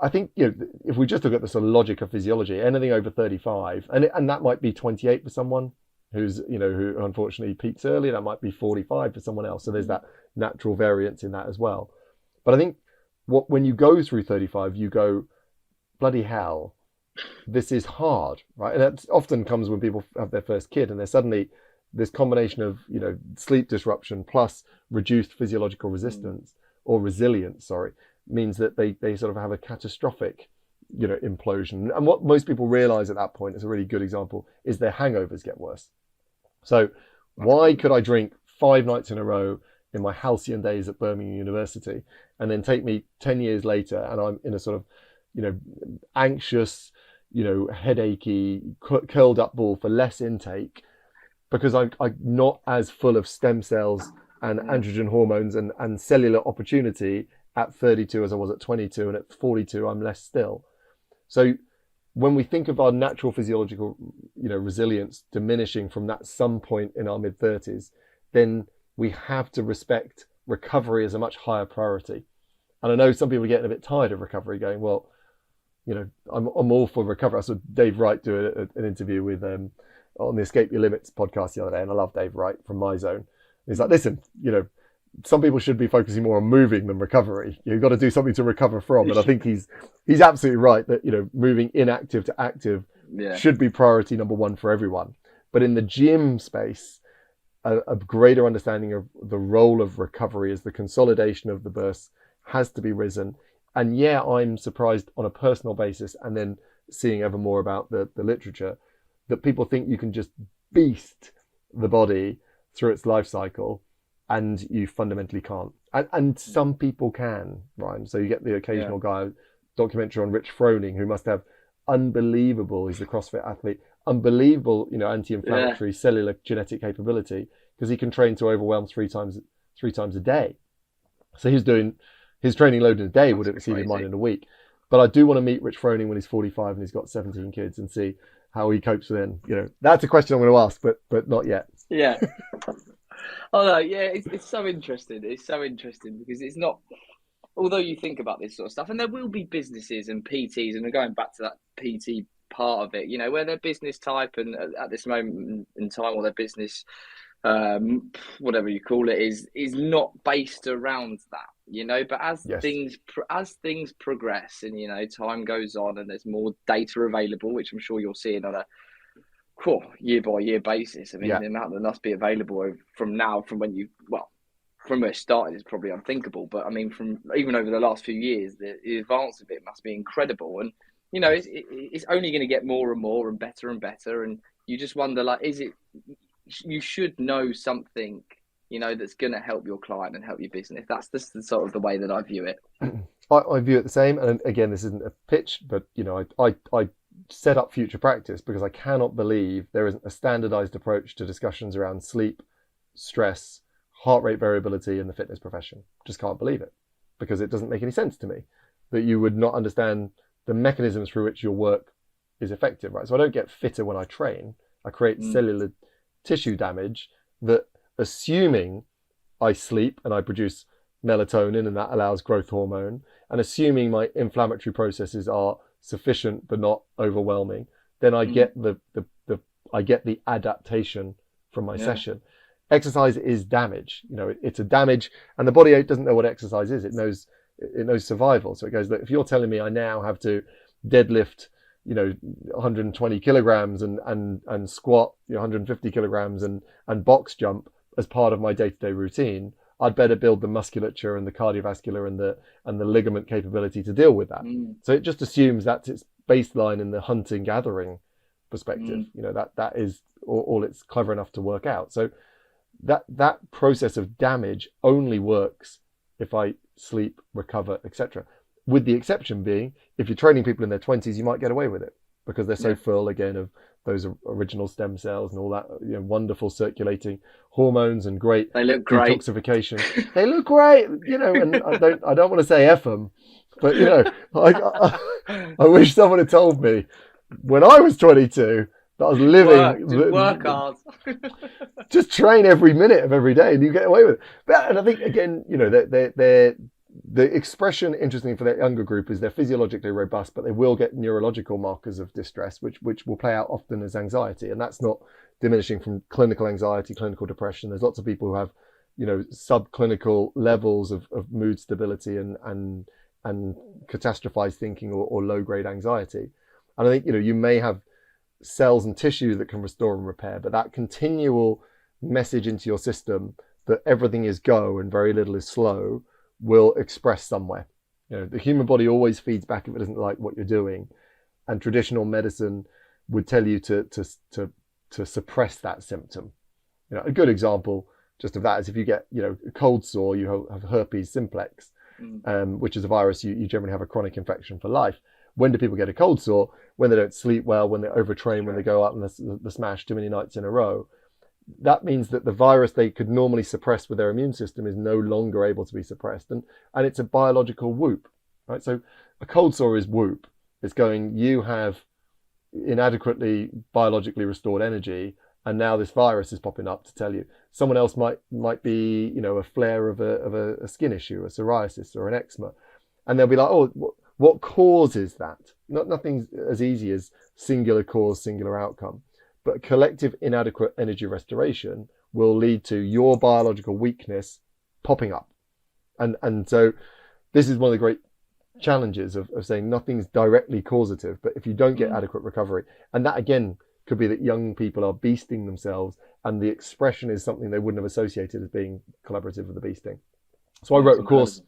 I think if we just look at the sort of logic of physiology, anything over 35, and that might be 28 for someone who's who unfortunately peaks early, that might be 45 for someone else. So there's that natural variance in that as well. But I think when you go through 35, you go, bloody hell, this is hard, right? And that often comes when people have their first kid, and there's suddenly this combination of sleep disruption plus reduced physiological resistance or resilience, means that they sort of have a catastrophic implosion. And what most people realize at that point, is a really good example, is their hangovers get worse. So why could I drink 5 nights in a row in my halcyon days at Birmingham University, and then take me 10 years later and I'm in a sort of anxious, headachy, curled up ball for less intake, because I'm not as full of stem cells and androgen hormones and cellular opportunity at 32 as I was at 22, and at 42 I'm less still. So when we think of our natural physiological resilience diminishing from that some point in our mid-30s, then we have to respect recovery as a much higher priority. And I know some people are getting a bit tired of recovery, going, well, I'm all for recovery. I saw Dave Wright do an interview with on the Escape Your Limits podcast the other day, and I love Dave Wright from My Zone. He's like, listen, some people should be focusing more on moving than recovery. You've got to do something to recover from. And I think he's absolutely right that moving inactive to active should be priority number one for everyone. But in the gym space, a greater understanding of the role of recovery as the consolidation of the bursts has to be risen. And I'm surprised on a personal basis, and then seeing ever more about the literature, that people think you can just beast the body through its life cycle, and you fundamentally can't. And some people can, Ryan. So you get the occasional guy, documentary on Rich Froning, who must have unbelievable, he's a CrossFit athlete, unbelievable, anti-inflammatory cellular genetic capability, because he can train to overwhelm three times a day. So he's doing his training load in a day would have exceeded mine in a week. But I do want to meet Rich Froning when he's 45 and he's got 17 kids, and see how he copes with it. That's a question I'm going to ask, but not yet. Yeah. Oh no, yeah, it's so interesting. It's so interesting because it's not. Although you think about this sort of stuff, and there will be businesses and PTs, and we're going back to that PT part of it, where their business type and at this moment in time, or their business, whatever you call it, is not based around that, But as Yes. things progress and time goes on, and there's more data available, which I'm sure you're seeing on a year by year basis. I mean, Yeah. the amount that must be available from from where it started is probably unthinkable. But I mean, from even over the last few years, the advance of it must be incredible. And it's only going to get more and more and better and better. And you just wonder, is it? You should know something, that's going to help your client and help your business. That's just the sort of the way that I view it. I view it the same. And again, this isn't a pitch, but I set up Future Practice because I cannot believe there isn't a standardized approach to discussions around sleep, stress, heart rate variability in the fitness profession. Just can't believe it, because it doesn't make any sense to me that you would not understand the mechanisms through which your work is effective, right? So I don't get fitter when I train. I create cellular tissue damage that, assuming I sleep and I produce melatonin and that allows growth hormone, and assuming my inflammatory processes are sufficient but not overwhelming, then I get the adaptation from my session. Exercise is damage. It's a damage, and the body doesn't know what exercise is. It knows survival. So it goes, look, if you're telling me I now have to deadlift 120 kilograms and squat 150 kilograms and box jump as part of my day-to-day routine, I'd better build the musculature and the cardiovascular and the ligament capability to deal with that. So it just assumes that's its baseline in the hunting gathering perspective. That is all it's clever enough to work out. So that process of damage only works if I sleep, recover, etc. With the exception being, if you're training people in their 20s, you might get away with it because they're so full again of those original stem cells and all that wonderful circulating hormones and great detoxification. They look great, and I don't want to say F them, but I wish someone had told me when I was 22 that I was living work hard. Just train every minute of every day and you get away with it. And I think again, the expression, interestingly, for that younger group is they're physiologically robust, but they will get neurological markers of distress, which will play out often as anxiety. And that's not diminishing from clinical anxiety, clinical depression. There's lots of people who have, subclinical levels of mood stability and catastrophized thinking or low grade anxiety. And I think, you may have cells and tissue that can restore and repair, but that continual message into your system that everything is go and very little is slow will express somewhere. The human body always feeds back if it doesn't like what you're doing, and traditional medicine would tell you to suppress that symptom. A good example just of that is if you get a cold sore, you have herpes simplex, which is a virus you generally have a chronic infection for life. When do people get a cold sore? When they don't sleep well, when they overtrain, when they go out and they smash too many nights in a row. That means that the virus they could normally suppress with their immune system is no longer able to be suppressed. And it's a biological whoop, right? So a cold sore is whoop. It's going, you have inadequately biologically restored energy, and now this virus is popping up to tell you. Someone else might be, a flare of a skin issue, a psoriasis or an eczema. And they'll be like, oh, what causes that? Nothing as easy as singular cause, singular outcome. But collective inadequate energy restoration will lead to your biological weakness popping up. And so this is one of the great challenges of saying nothing's directly causative, but if you don't get adequate recovery, and that again could be that young people are beasting themselves and the expression is something they wouldn't have associated as being collaborative with the beasting. So I wrote a course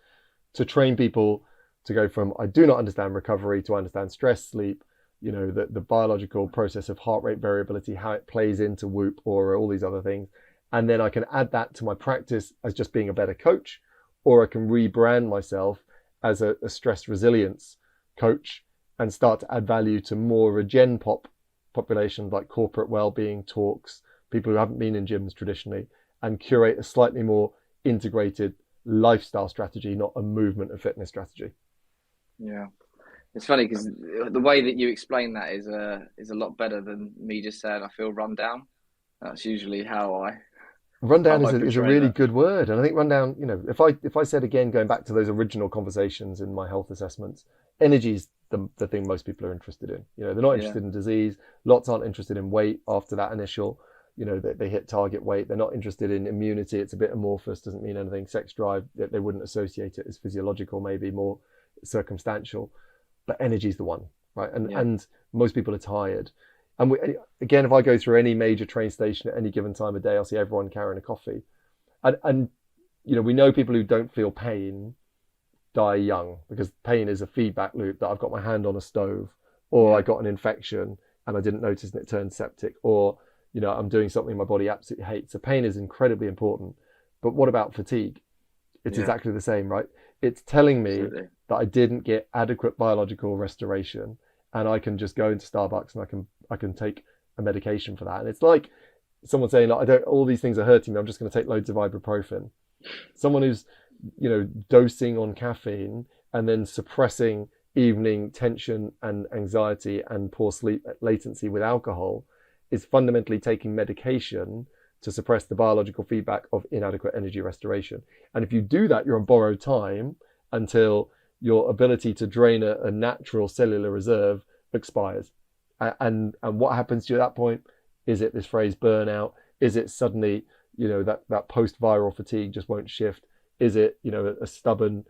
to train people to go from I do not understand recovery to understand stress, sleep, the biological process of heart rate variability, how it plays into whoop or all these other things. And then I can add that to my practice as just being a better coach, or I can rebrand myself as a stress resilience coach and start to add value to more of a gen pop population like corporate wellbeing talks, people who haven't been in gyms traditionally, and curate a slightly more integrated lifestyle strategy, not a movement and fitness strategy. Yeah. It's funny because the way that you explain that is a lot better than me just saying I feel run down. That's usually how Rundown I is a portray really that. good word, and I think rundown. If I said again, going back to those original conversations in my health assessments, energy is the thing most people are interested in. They're not Yeah, interested in disease. Lots aren't interested in weight after that initial. They hit target weight. They're not interested in immunity. It's a bit amorphous. Doesn't mean anything. Sex drive. They wouldn't associate it as physiological. Maybe more circumstantial. But energy is the one, right? And yeah, and most people are tired. And again, if I go through any major train station at any given time of day, I'll see everyone carrying a coffee. And we know people who don't feel pain die young because pain is a feedback loop that I've got my hand on a stove, or I yeah, got an infection and I didn't notice and it turned septic, or I'm doing something my body absolutely hates. So pain is incredibly important. But what about fatigue? It's yeah. exactly the same, right? It's telling me Absolutely. that I didn't get adequate biological restoration, and I can just go into Starbucks and I can take a medication for that. And it's like someone saying, like, I don't, all these things are hurting me. I'm just going to take loads of ibuprofen. Someone who's dosing on caffeine and then suppressing evening tension and anxiety and poor sleep latency with alcohol is fundamentally taking medication to suppress the biological feedback of inadequate energy restoration. And if you do that, you're on borrowed time until your ability to drain a natural cellular reserve expires. And what happens to you at that point? Is it this phrase burnout? Is it suddenly that post-viral fatigue just won't shift? Is it a stubborn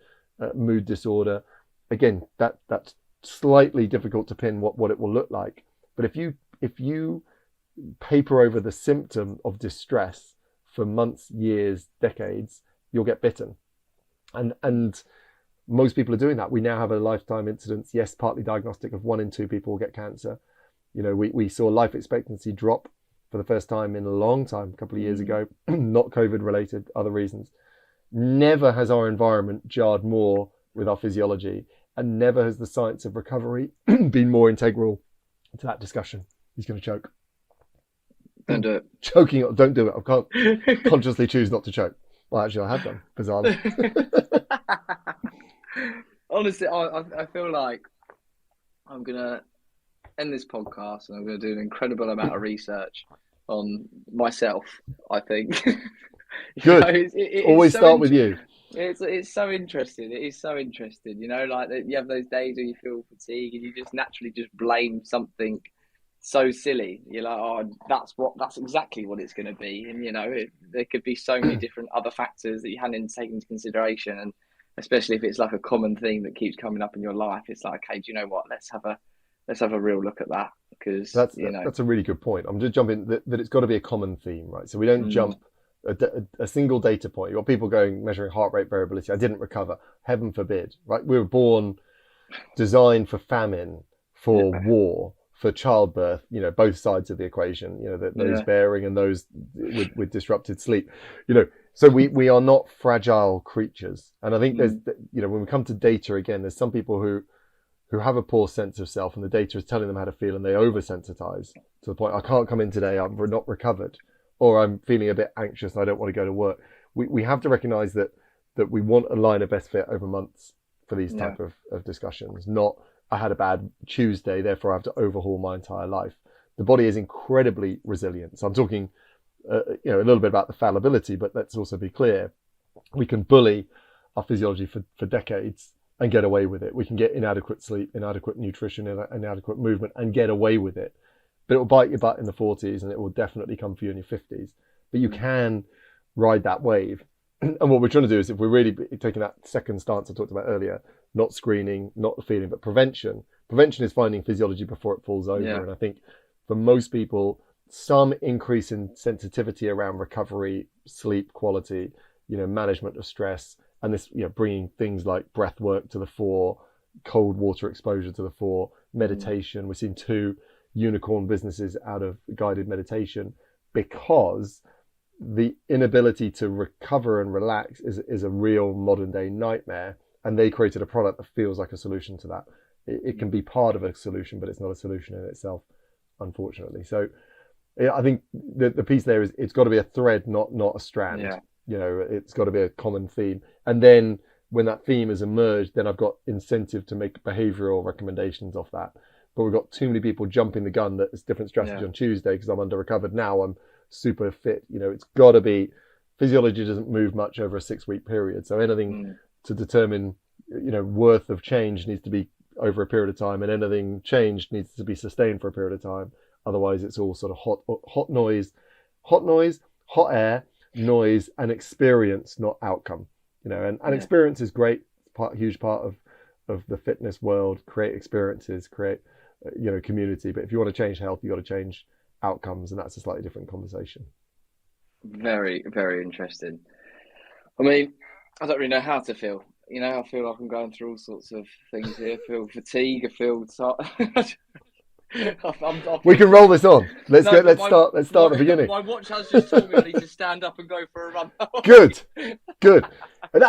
mood disorder? Again, that's slightly difficult to pin what it will look like. But if you paper over the symptom of distress for months, years, decades, you'll get bitten. And most people are doing that. We now have a lifetime incidence, yes, partly diagnostic, of 1 in 2 people will get cancer. We saw life expectancy drop for the first time in a long time, a couple of years ago, not COVID related, other reasons. Never has our environment jarred more with our physiology, and never has the science of recovery been more integral to that discussion. He's going to choke. Don't do Choking, don't do it. I can't it. consciously choose not to choke. Well, actually, I have done, bizarrely. Honestly, I feel like I'm gonna end this podcast and I'm gonna do an incredible amount of research on myself. I think Good. it is Always so start with you. it's so interesting. It is so interesting. Like that you have those days where you feel fatigue and you just naturally just blame something so silly. You're like, oh, that's exactly what it's going to be. And there could be so many different other factors that you hadn't taken into consideration. And especially if it's like a common thing that keeps coming up in your life, it's like, okay, do you know what? Let's have a real look at that because That's a really good point. I'm just jumping that it's got to be a common theme, right? So we don't mm, jump a single data point. You've got people going measuring heart rate variability. I didn't recover. Heaven forbid, right? We were born designed for famine, for yeah, war, for childbirth. Both sides of the equation. Those yeah, bearing and those with disrupted sleep. So we are not fragile creatures. And I think there's mm, when we come to data again, there's some people who have a poor sense of self and the data is telling them how to feel and they oversensitize to the point, I can't come in today, I'm not recovered, or I'm feeling a bit anxious and I don't want to go to work. We have to recognize that we want a line of best fit over months for these yeah, type of discussions, not I had a bad Tuesday, therefore I have to overhaul my entire life. The body is incredibly resilient. So I'm talking a little bit about the fallibility, but let's also be clear. We can bully our physiology for decades and get away with it. We can get inadequate sleep, inadequate nutrition, inadequate movement and get away with it. But it will bite your butt in the 40s and it will definitely come for you in your 50s. But you mm, can ride that wave. And what we're trying to do is, if we're really taking that second stance I talked about earlier, not screening, not the feeling, but prevention. Prevention is finding physiology before it falls over. yeah, And I think for most people, some increase in sensitivity around recovery, sleep quality, management of stress, and this, bringing things like breath work to the fore, cold water exposure to the fore, mm, meditation. We're seeing 2 unicorn businesses out of guided meditation because the inability to recover and relax is a real modern day nightmare. And they created a product that feels like a solution to that. It can be part of a solution, but it's not a solution in itself, unfortunately. So I think the piece there is it's got to be a thread, not a strand. yeah, It's got to be a common theme. And then when that theme has emerged, then I've got incentive to make behavioural recommendations off that. But we've got too many people jumping the gun that it's different strategy on Tuesday because I'm under recovered now, I'm super fit. It's got to be, physiology doesn't move much over a 6-week period. So anything to determine, worth of change needs to be over a period of time, and anything changed needs to be sustained for a period of time. Otherwise, it's all sort of hot noise, hot air, noise, and experience, not outcome. And experience is great. It's huge part of the fitness world. Create experiences, create community. But if you want to change health, you got to change outcomes, and that's a slightly different conversation. Very, very interesting. I mean, I don't really know how to feel. I feel like I'm going through all sorts of things here. I feel fatigue. I feel we can roll this on. Let's start at the beginning. My watch has just told me I need to stand up and go for a run. Good. And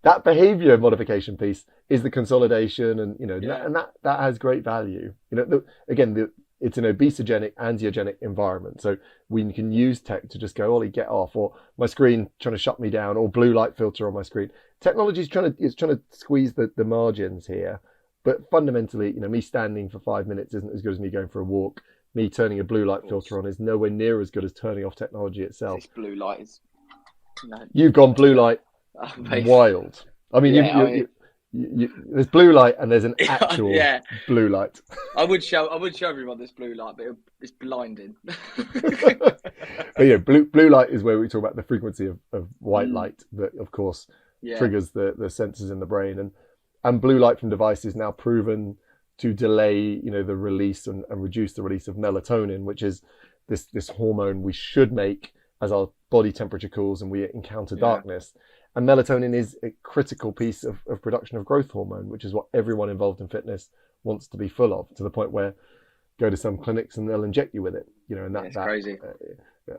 that behavior modification piece is the consolidation, and and that has great value. It's an obesogenic, anxiogenic environment, so we can use tech to just go, Ollie, get off, or my screen trying to shut me down, or blue light filter on my screen. Technology is trying to squeeze the margins here. But fundamentally, me standing for 5 minutes isn't as good as me going for a walk. Me turning a blue light filter on is nowhere near as good as turning off technology itself. This blue light is... You've gone blue light wild. I mean, there's blue light and there's an actual blue light. I would show everyone this blue light, but it's blinding. But blue light is where we talk about the frequency of white light that, of course, triggers the sensors in the brain. And blue light from devices now proven to delay, the release and reduce the release of melatonin, which is this hormone we should make as our body temperature cools and we encounter darkness. And melatonin is a critical piece of production of growth hormone, which is what everyone involved in fitness wants to be full of, to the point where go to some clinics and they'll inject you with it. And that's crazy.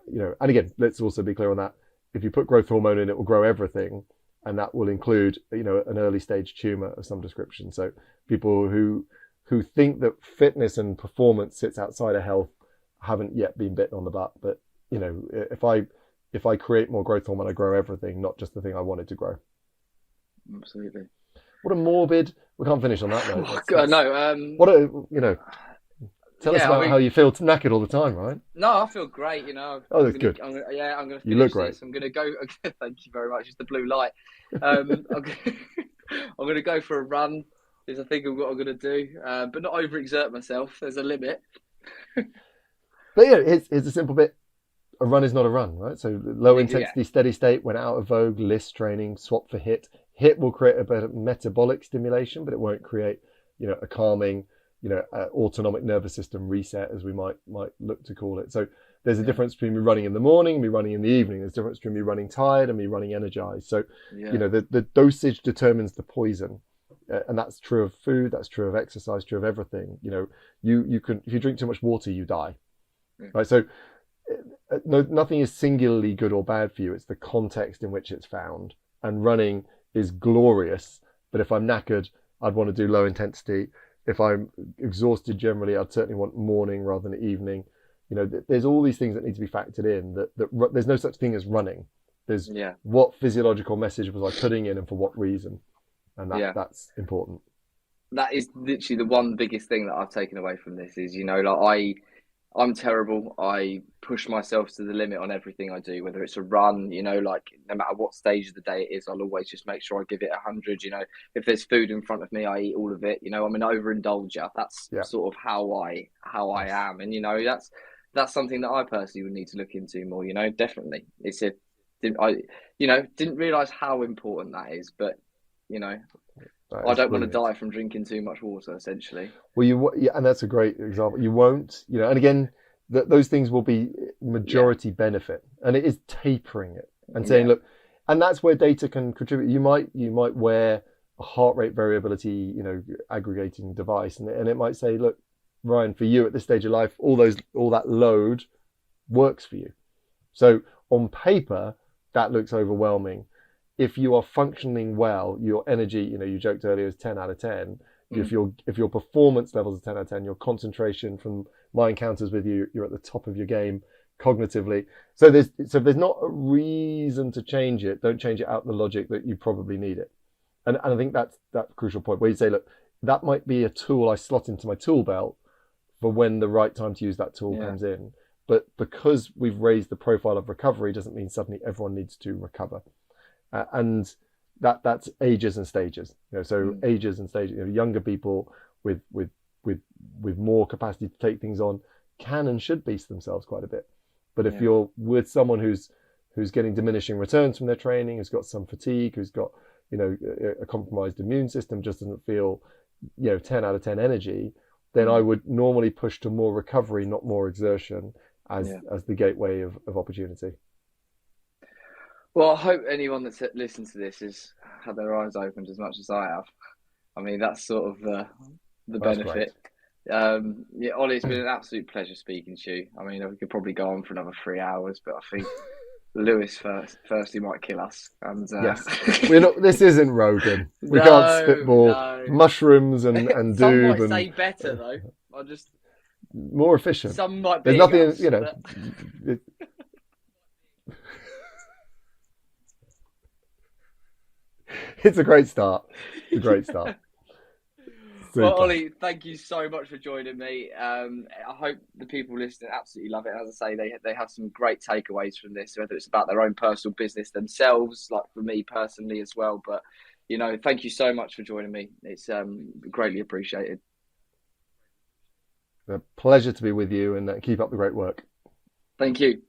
And again, let's also be clear on that. If you put growth hormone in, it will grow everything. And that will include, an early stage tumor of some description. So people who think that fitness and performance sits outside of health haven't yet been bitten on the butt. But if I create more growth hormone, I grow everything, not just the thing I wanted to grow. Absolutely. What a morbid. We can't finish on that note. Oh, God, no. What a Tell us about how you feel knackered all the time, right? No, I feel great. Oh, that's good. I'm gonna. You look great. I'm gonna go. Thank you very much. It's the blue light. I'm gonna go for a run. Is I think what I'm gonna do, but not overexert myself. There's a limit. But here's a simple bit. A run is not a run, right? So low intensity, steady state went out of vogue. LIST training, swap for HIIT. HIIT will create a better metabolic stimulation, but it won't create, a calming, autonomic nervous system reset, as we might look to call it. So there's a difference between me running in the morning and me running in the evening. There's a difference between me running tired and me running energized. So, the dosage determines the poison. And that's true of food, that's true of exercise, true of everything. You can, if you drink too much water, you die. Right? So nothing is singularly good or bad for you. It's the context in which it's found. And running is glorious. But if I'm knackered, I'd want to do low intensity. If I'm exhausted generally, I'd certainly want morning rather than evening. There's all these things that need to be factored in. That there's no such thing as running. There's what physiological message was I putting in and for what reason. And that's important. That is literally the one biggest thing that I've taken away from this is, I'm terrible. I push myself to the limit on everything I do, whether it's a run, no matter what stage of the day it is, I'll always just make sure I give it 100. If there's food in front of me, I eat all of it. I'm an overindulger. That's sort of how I am. And, that's something that I personally would need to look into more, definitely. Didn't realise how important that is, but, I don't want to die from drinking too much water, essentially. Well, and that's a great example. You won't, and again, those things will be majority benefit, and it is tapering it and saying, look, and that's where data can contribute. You might wear a heart rate variability, aggregating device, and it might say, look, Ryan, for you at this stage of life, all that load works for you. So on paper, that looks overwhelming. If you are functioning well, your energy, you joked earlier, is 10 out of 10. If your performance levels are 10 out of 10, your concentration from my encounters with you, you're at the top of your game cognitively. So there's not a reason to change it. Don't change it out the logic that you probably need it. And I think that's that crucial point where you say, look, that might be a tool I slot into my tool belt for when the right time to use that tool comes in. But because we've raised the profile of recovery doesn't mean suddenly everyone needs to recover. And that's ages and stages. So ages and stages. Younger people with more capacity to take things on can and should beast themselves quite a bit. But if you're with someone who's getting diminishing returns from their training, who's got some fatigue, who's got a compromised immune system, just doesn't feel 10 out of 10 energy, then I would normally push to more recovery, not more exertion, as the gateway of opportunity. Well, I hope anyone that's listened to this has had their eyes opened as much as I have. I mean, that's sort of the benefit. Ollie, it's been an absolute pleasure speaking to you. I mean, we could probably go on for another 3 hours, but I think Lewis firstly might kill us. And yes, this isn't Rogan. We can't spitball mushrooms and some doob. Might say better though. I just more efficient. Some might be. There's nothing, but... It's a great start. Super. Well, Ollie, thank you so much for joining me. I hope the people listening absolutely love it. As I say, they have some great takeaways from this, whether it's about their own personal business themselves, like for me personally as well. But, thank you so much for joining me. It's greatly appreciated. A pleasure to be with you, and keep up the great work. Thank you.